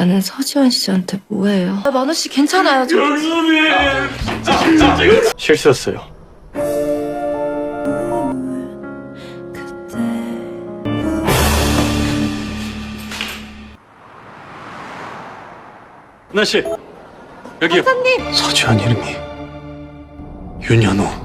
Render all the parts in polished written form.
나는 서지원 씨한테 뭐해요? 만우 씨 괜찮아요. 실수였어요. 은하 씨, 여기요. 선생님. 서지환 이름이 윤현우.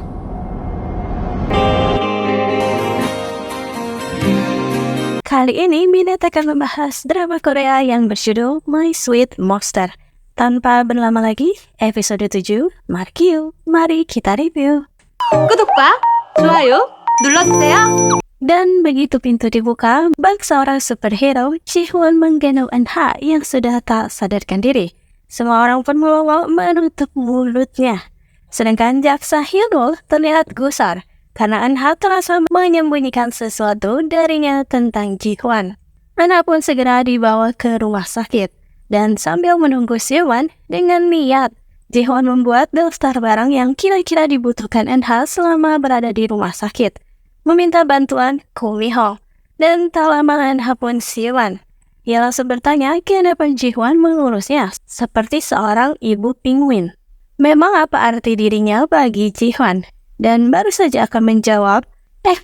Kali ini Minat akan membahas drama Korea yang berjudul My Sweet Monster. Tanpa berlama lagi, episode 7, mari kita review. 구독과 좋아요 눌러주세요. Dan begitu pintu dibuka, bak seorang superhero, Ji-hoon menggendong Eun-ha yang sudah tak sadarkan diri. Semua orang pun melongo menutup mulutnya. Sedangkan jaksa Hyun-woo terlihat gusar karena Eun-ha terasa menyembunyikan sesuatu darinya tentang Ji-hoon. Eun-ha pun segera dibawa ke rumah sakit. Dan sambil menunggu Siwon dengan niat, Ji-hoon membuat daftar barang yang kira-kira dibutuhkan Eun-ha selama berada di rumah sakit. Meminta bantuan Ko Mi-ho. Dan tak lama Eun-ha pun Siwon. Ia langsung bertanya kenapa Ji-hoon mengurusnya seperti seorang ibu penguin. Memang apa arti dirinya bagi Ji-hoon? Dan baru saja akan menjawab,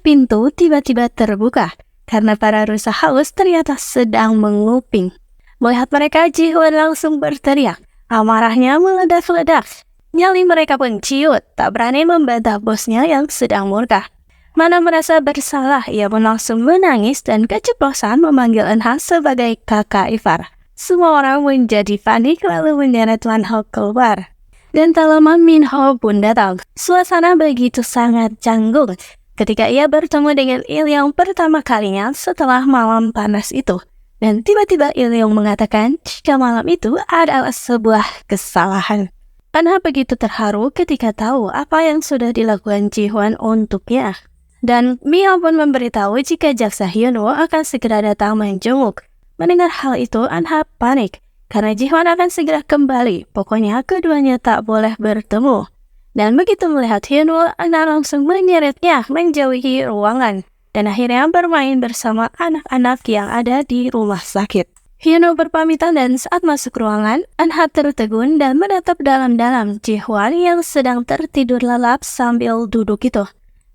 pintu tiba-tiba terbuka karena para rusa haus ternyata sedang menguping. Melihat mereka, Ji-hoon langsung berteriak. Amarahnya meledak-ledak. Nyali mereka pun ciut, tak berani membantah bosnya yang sedang murka. Mana merasa bersalah, ia pun langsung menangis dan keceplosan memanggil Eun-ha sebagai kakak ipar. Semua orang menjadi panik lalu menyeret Wan-ho keluar. Dan tak lama Min-ho pun datang. Suasana begitu sangat canggung ketika ia bertemu dengan Il-young pertama kalinya setelah malam panas itu. Dan tiba-tiba Il-young mengatakan jika malam itu adalah sebuah kesalahan. Eun-ha begitu terharu ketika tahu apa yang sudah dilakukan Ji-hoon untuknya. Dan Mi-ho pun memberitahu jika jaksa Hyun-woo akan segera datang menjenguk. Mendengar hal itu, Eun-ha panik karena Ji-hoon akan segera kembali. Pokoknya keduanya tak boleh bertemu. Dan begitu melihat Hyun-woo, Eun-ha langsung menyeretnya menjauhi ruangan. Dan akhirnya bermain bersama anak-anak yang ada di rumah sakit. Hyun-woo berpamitan dan saat masuk ruangan, Eun-ha tertegun dan menatap dalam-dalam Ji-hoon yang sedang tertidur lelap sambil duduk itu.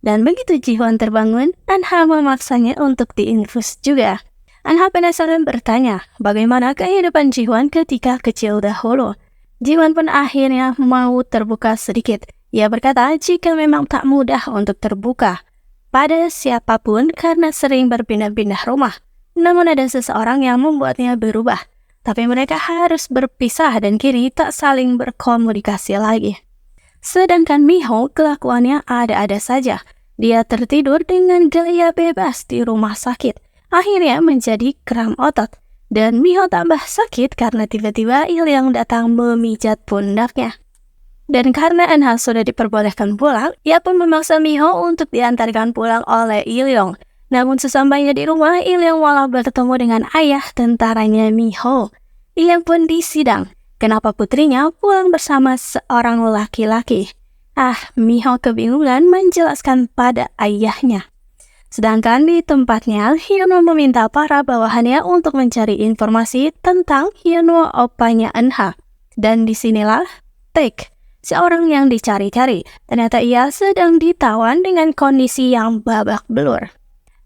Dan begitu Ji-hoon terbangun, Eun-ha memaksanya untuk diinfus juga. Eun-ha penasaran bertanya, bagaimana kehidupan Ji-hoon ketika kecil dahulu. Ji-hoon pun akhirnya mau terbuka sedikit. Ia berkata jika memang tak mudah untuk terbuka pada siapapun karena sering berpindah-pindah rumah. Namun ada seseorang yang membuatnya berubah. Tapi mereka harus berpisah dan kini tak saling berkomunikasi lagi. Sedangkan Mi-ho kelakuannya ada-ada saja. Dia tertidur dengan gaya bebas di rumah sakit. Akhirnya menjadi kram otot. Dan Mi-ho tambah sakit karena tiba-tiba Il-young datang memijat pundaknya. Dan karena Eun-ha sudah diperbolehkan pulang, ia pun memaksa Mi-ho untuk diantarkan pulang oleh Il-young. Namun sesampainya di rumah, Il-young malah bertemu dengan ayah tentaranya Mi-ho. Il-young pun disidang. Kenapa putrinya pulang bersama seorang laki-laki? Mi-ho kebingungan menjelaskan pada ayahnya. Sedangkan di tempatnya, Hyun-woo meminta para bawahannya untuk mencari informasi tentang Hyun-woo opanya Eun-ha. Dan disinilah Taek, seorang yang dicari-cari. Ternyata ia sedang ditawan dengan kondisi yang babak belur.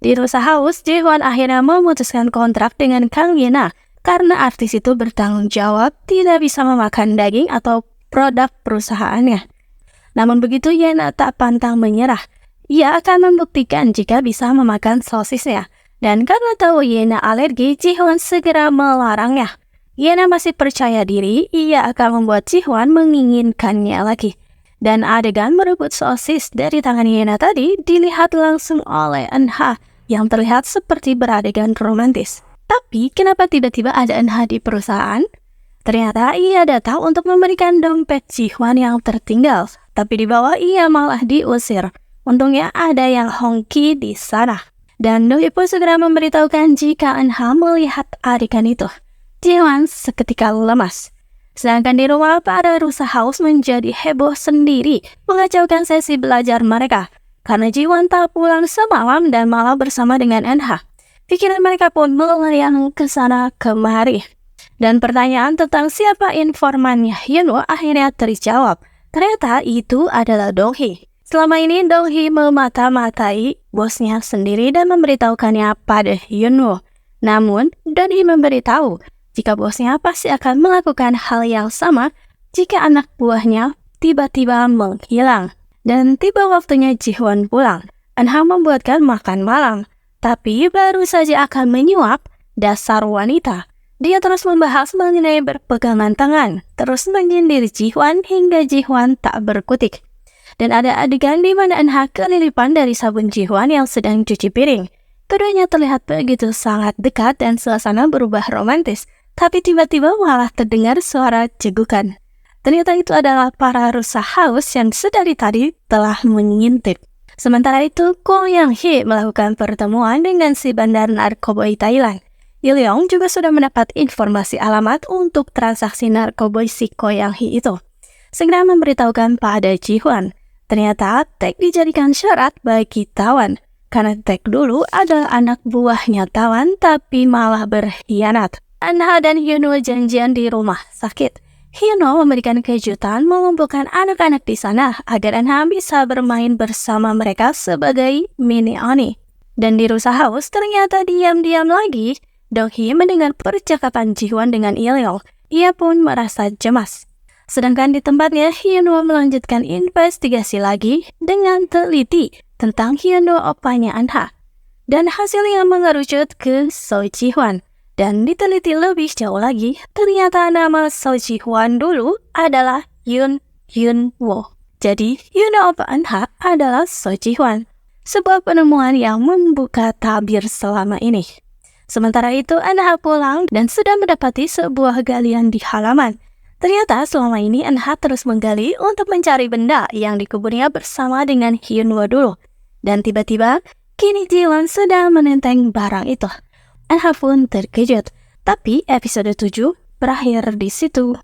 Di rusa haus, Ji-hoon akhirnya memutuskan kontrak dengan Kang Ye-na karena artis itu bertanggung jawab tidak bisa memakan daging atau produk perusahaannya. Namun begitu Ye-na tak pantang menyerah. Ia akan membuktikan jika bisa memakan sosisnya. Dan karena tahu Ye-na alergi, Ji-hoon segera melarangnya. Ye-na masih percaya diri, ia akan membuat Ji-hoon menginginkannya lagi. Dan adegan merebut sosis dari tangan Ye-na tadi dilihat langsung oleh Eun-ha yang terlihat seperti beradegan romantis. Tapi kenapa tiba-tiba ada Eun-ha di perusahaan? Ternyata ia datang untuk memberikan dompet Ji-hoon yang tertinggal. Tapi di bawah ia malah diusir. Untungnya ada yang Hongki di sana. Dan Doi pun segera memberitahukan jika Eun-ha melihat adegan itu. Ji-hoon seketika lemas. Sedangkan di rumah, para rusa haus menjadi heboh sendiri mengacaukan sesi belajar mereka. Karena Ji-hoon tak pulang semalam dan malah bersama dengan Eun-ha. Pikiran mereka pun melayang ke sana kemari. Dan pertanyaan tentang siapa informannya Hyunwoo akhirnya terjawab. Ternyata itu adalah Dong-hee. Selama ini Dong-hee memata-matai bosnya sendiri dan memberitahukannya pada Hyunwoo. Namun, Dong-hee memberitahu jika bosnya pasti akan melakukan hal yang sama jika anak buahnya tiba-tiba menghilang. Dan tiba waktunya Ji-hwan pulang. Eun-ha membuatkan makan malam, tapi baru saja akan menyuap dasar wanita. Dia terus membahas mengenai berpegangan tangan, terus menyindir Ji-hwan hingga Ji-hwan tak berkutik. Dan ada adegan di mana Eun-ha kelilipan dari sabun Ji-hwan yang sedang cuci piring. Keduanya terlihat begitu sangat dekat dan suasana berubah romantis, tapi tiba-tiba malah terdengar suara cegukan. Ternyata itu adalah para rusa haus yang sedari tadi telah mengintip. Sementara itu, Ko Yang-hee melakukan pertemuan dengan si bandar narkoboy Thailand. Ilyong juga sudah mendapat informasi alamat untuk transaksi narkoboy si Ko Yang-hee itu. Segera memberitahukan pada Ji-hwan. Ternyata Taek dijadikan syarat bagi Tawan, karena Taek dulu adalah anak buahnya Tawan tapi malah berkhianat. Eun-ha dan Hyunwoo janjian di rumah sakit. Hyunwoo memberikan kejutan mengumpulkan anak-anak di sana agar Eun-ha bisa bermain bersama mereka sebagai mini Oni. Dan di rusa house ternyata diam-diam lagi Dong-hee mendengar percakapan Ji-hwan dengan Ilyong. Ia pun merasa cemas. Sedangkan di tempatnya, Hyunwoo melanjutkan investigasi lagi dengan teliti tentang Hyunwoo opanya Eun-ha. Dan hasilnya mengerucut ke So Ji-hwan. Dan diteliti lebih jauh lagi, ternyata nama So Ji-hwan dulu adalah Hyunwoo. Jadi, Hyunwoo opa Eun-ha adalah So Ji-hwan. Sebuah penemuan yang membuka tabir selama ini. Sementara itu, Eun-ha pulang dan sudah mendapati sebuah galian di halaman. Ternyata selama ini Eun-ha terus menggali untuk mencari benda yang dikuburnya bersama dengan Hyunwoo dulu. Dan tiba-tiba, kini Ji-hwan sedang menenteng barang itu. Eun-ha pun terkejut. Tapi episode 7 berakhir di situ.